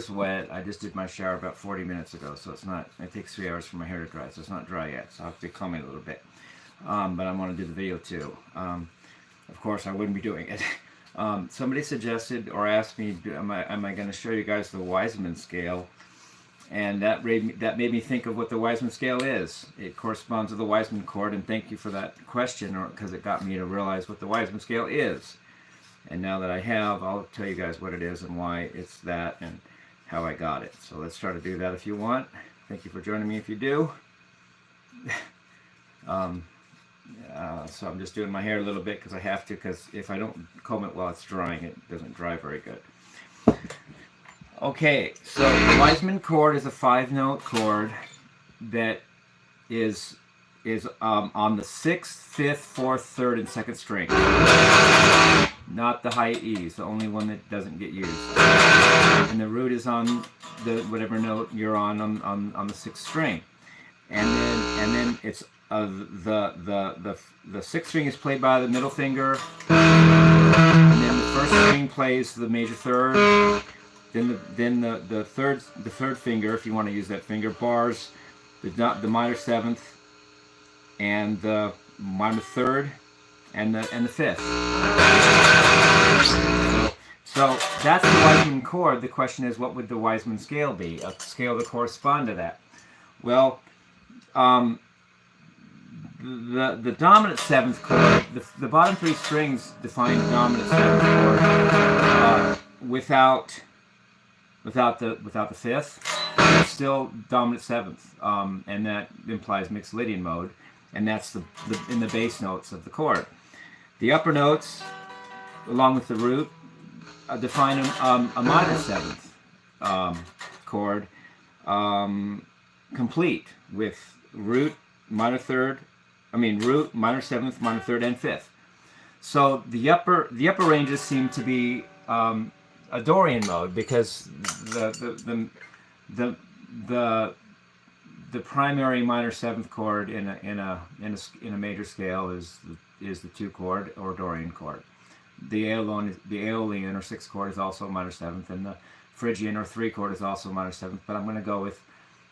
is wet. I just did my shower about 40 minutes ago, so it's not, it takes 3 hours for my hair to dry, so it's not dry yet, so I'll have to calm it a little bit. But I want to do the video too. Of course, I wouldn't be doing it. Somebody suggested or asked me, am I going to show you guys the Wiseman scale? And that made me think of what the Wiseman scale is. It corresponds to the Wiseman chord, and thank you for that question, because it got me to realize what the Wiseman scale is. And now that I have, I'll tell you guys what it is and why it's that and how I got it. So let's try to do that if you want. Thank you for joining me if you do. So I'm just doing my hair a little bit because I have to, because if I don't comb it while it's drying, it doesn't dry very good. Okay, so the Wiseman chord is a 5-note chord that is on the 6th, 5th, 4th, 3rd, and 2nd string. Not the high E's, the only one that doesn't get used. And the root is on the whatever note you're on the 6th string. And then it's the 6th string is played by the middle finger. And then the 1st string plays the major 3rd. Then the third finger, if you want to use that finger, bars the minor 7th and the minor 3rd and the 5th. So that's the Wiseman chord. The question is, what would the Wiseman scale be? A scale to correspond to that. Well, the dominant 7th chord, the bottom 3 strings define the dominant 7th chord without the 5th. It's still dominant 7th, and that implies mixed Lydian mode, and that's in the bass notes of the chord. The upper notes, along with the root, define a minor 7th chord, complete with root, minor 3rd, root, minor 7th, minor 3rd, and 5th. So the upper ranges seem to be a Dorian mode, because the primary minor 7th chord in a major scale is the 2 chord or Dorian chord. The Aeolian or 6th chord is also minor 7th, and the Phrygian or 3 chord is also minor 7th. But I'm going to go with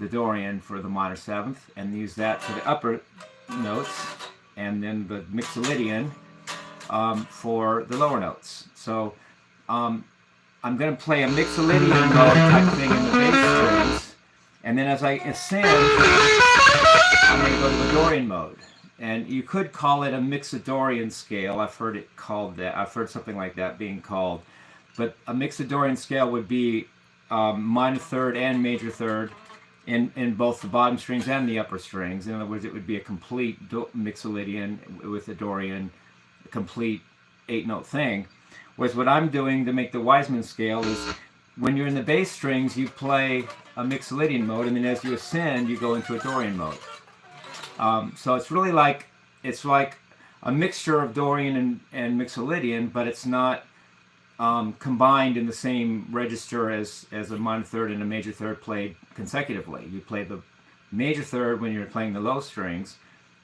the Dorian for the minor 7th and use that for the upper notes, and then the Mixolydian for the lower notes. So I'm going to play a Mixolydian mode type thing in the bass strings, and then as I ascend, I'm going to go to the Dorian mode. And you could call it a Mixodorian scale. I've heard it called that. I've heard something like that being called. But a Mixodorian scale would be minor 3rd and major 3rd in both the bottom strings and the upper strings. In other words, it would be a complete Mixolydian with a Dorian, a complete 8-note thing. Whereas what I'm doing to make the Wiseman scale is, when you're in the bass strings, you play a Mixolydian mode, and then as you ascend, you go into a Dorian mode. So it's really like a mixture of Dorian and Mixolydian, but it's not combined in the same register as a minor 3rd and a major 3rd played consecutively. You play the major 3rd when you're playing the low strings,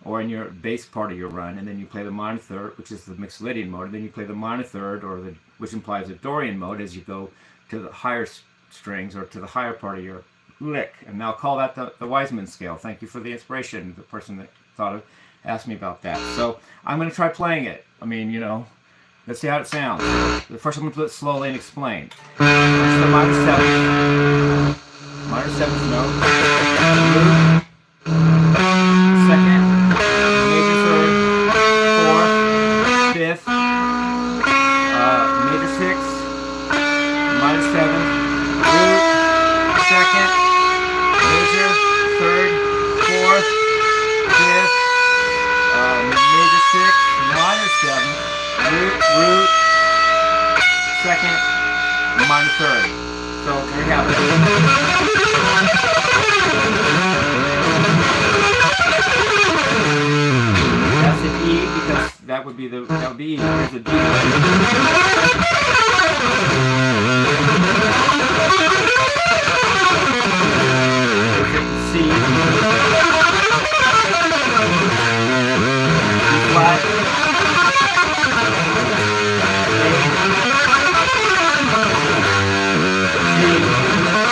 or in your bass part of your run, and then you play the minor 3rd, which is the Mixolydian mode, and then you play the minor 3rd, which implies a Dorian mode, as you go to the higher strings or to the higher part of your lick. And I'll call that the Wiseman scale. Thank you for the inspiration, the person that asked me about that. So I'm going to try playing it. Let's see how it sounds. First I'm going to do it slowly and explain. First the minor 7th note, root, 2nd, major 3rd, 4th, 5th, major 6th, minor 7th, root, 2nd, major 3rd, 4th, 5th, major 6th, minor 7th, root, 2nd, minor 3rd. So there you have it. That's an E, because that would be E. Here's a D. C. D flat. G.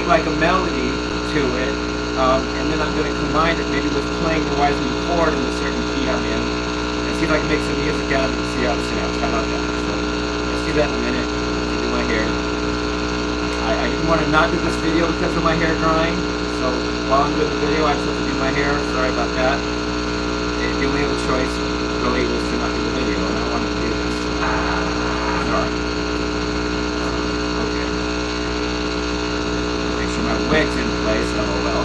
like a melody to it, and then I'm going to combine it maybe with playing the Wiseman chord in a certain key I'm in, and see if I can make some music out of it and see how it sounds. How about that? So let's do that in a minute. Do my hair. I didn't want to not do this video because of my hair drying, so while I'm doing the video I just have to do my hair. Sorry about that. The only other choice really was to not do the video, and I wanted to do this. Sorry. Okay. Make sure my wig's in place. LOL.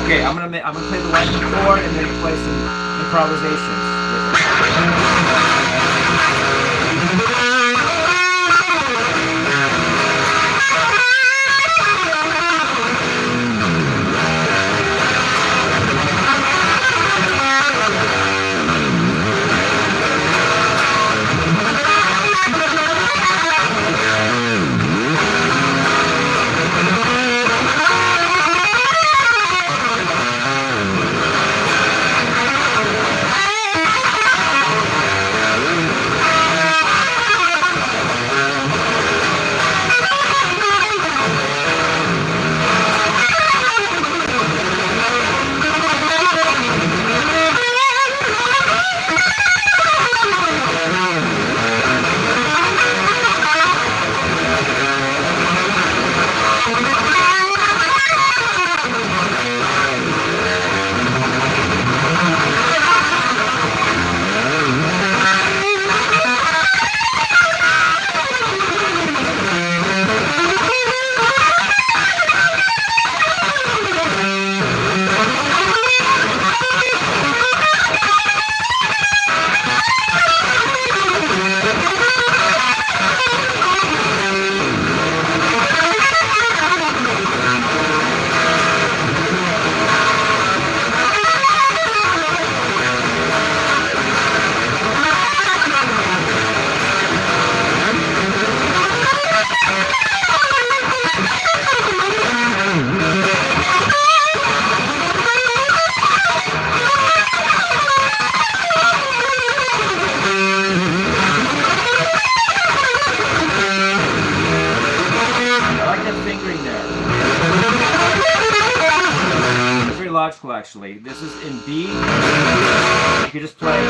Okay, I'm gonna play the Wiseman chord and then play some improvisations with it. Logical, actually. This is in B. You can just play.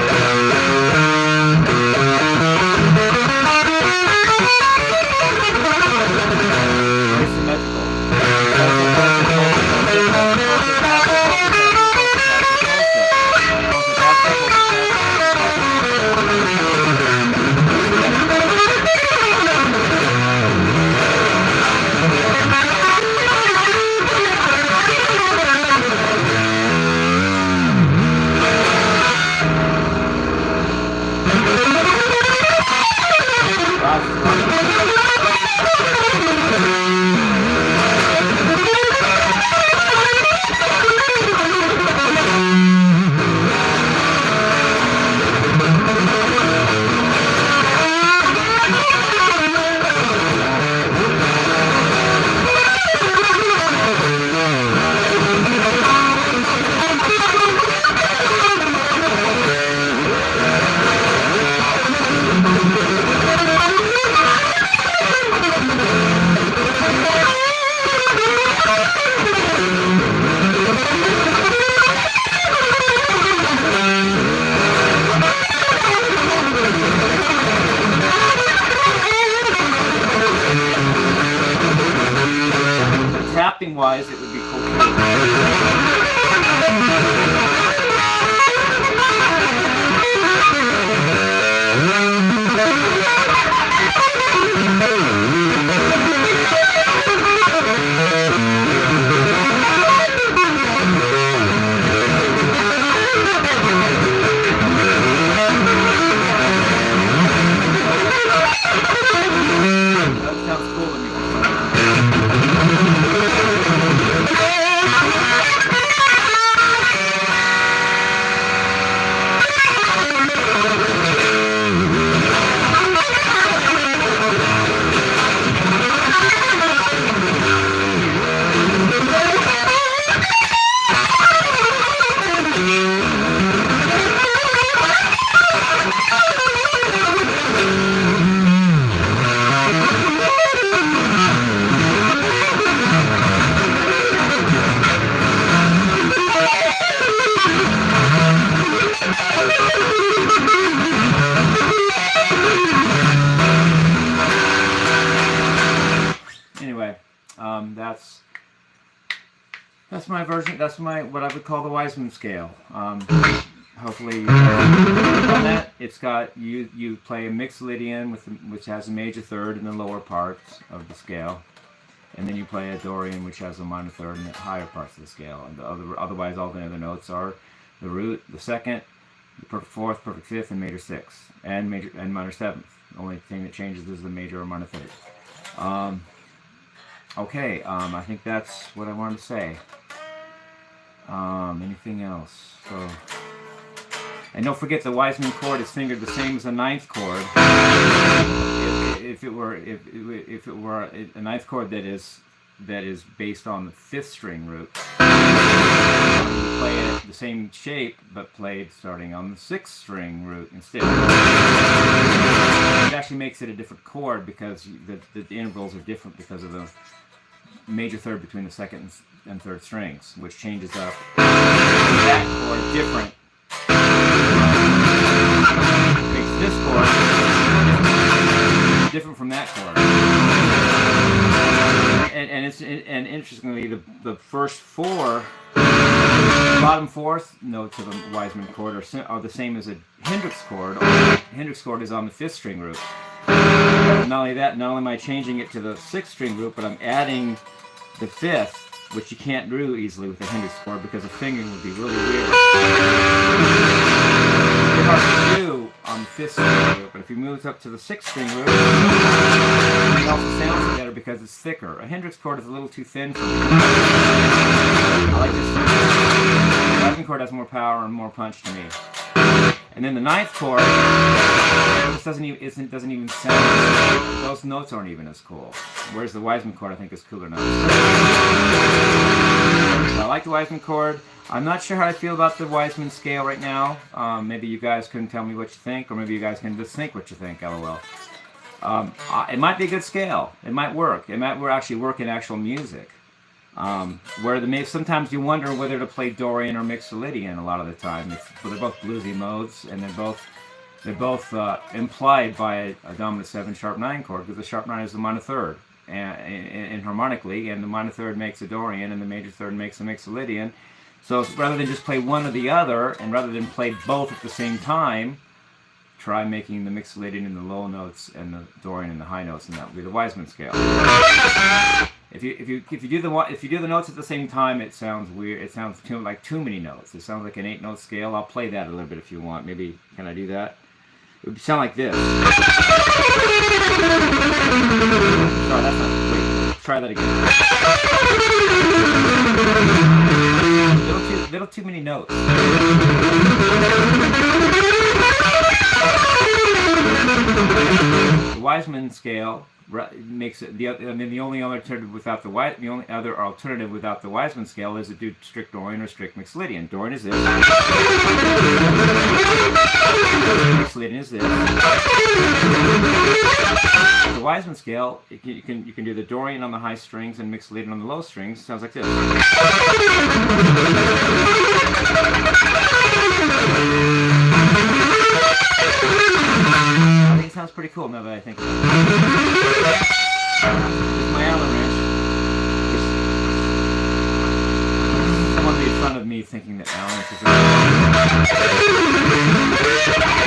Very symmetrical. Tapping wise, it would be cool. That sounds cool to me. that's my version. That's what I would call the Wiseman scale. Hopefully, on that, it's got you play a mixed Lydian which has a major third in the lower parts of the scale, and then you play a Dorian which has a minor third in the higher parts of the scale. And otherwise, all the other notes are the root, the second, the perfect fourth, perfect fifth, and major sixth, and minor seventh. The only thing that changes is the major or minor third. Okay, I think that's what I wanted to say. Anything else? So, and don't forget the Wiseman chord is fingered the same as the ninth chord. If it were a ninth chord that is based on the fifth string root, you play it the same shape but played starting on the sixth string root instead. It actually makes it a different chord because the intervals are different because of the major third between the second and third strings, which changes up that chord different. Makes this chord different from that chord. And interestingly, the first four bottom fourth notes of a Wiseman chord are the same as a Hendrix chord. The Hendrix chord is on the fifth string root. Not only that, not only am I changing it to the sixth string root, but I'm adding the fifth, which you can't do easily with the Hendrix chord because the fingering would be really weird. It's hard to do on the fifth string root, but if you move it up to the sixth string root, it also sounds better because it's thicker. A Hendrix chord is a little too thin for me. I like this. The Wiseman chord has more power and more punch to me. And then the ninth chord just doesn't even sound. Those notes aren't even as cool. Whereas the Wiseman chord, I think, is cooler notes. So I like the Wiseman chord. I'm not sure how I feel about the Wiseman scale right now. Maybe you guys can tell me what you think, or maybe you guys can just think what you think. LOL. It might be a good scale. It might work. It might actually work in actual music. Where sometimes you wonder whether to play Dorian or Mixolydian a lot of the time. They're both bluesy modes, and they're both implied by a dominant 7 sharp 9 chord, because the sharp 9 is the minor third, and harmonically, and the minor third makes a Dorian, and the major third makes a Mixolydian. So rather than just play one or the other, and rather than play both at the same time, try making the Mixolydian in the low notes and the Dorian in the high notes, and that would be the Wiseman scale. If you do the notes at the same time, it sounds weird. It sounds like too many notes. It sounds like an 8-note scale. I'll play that a little bit if you want. Maybe can I do that? It would sound like this. Sorry, that's not. Wait, try that again. Little too many notes. The Wiseman scale makes it the only other alternative without the Wiseman scale is to do strict Dorian or strict Mixolydian. Dorian is this. Mixolydian is this. The Wiseman scale, you can do the Dorian on the high strings and Mixolydian on the low strings. It sounds like this. I think it sounds pretty cool now that I think about it. It's my Allen wrench. Someone made fun of me thinking that Allen wrenches are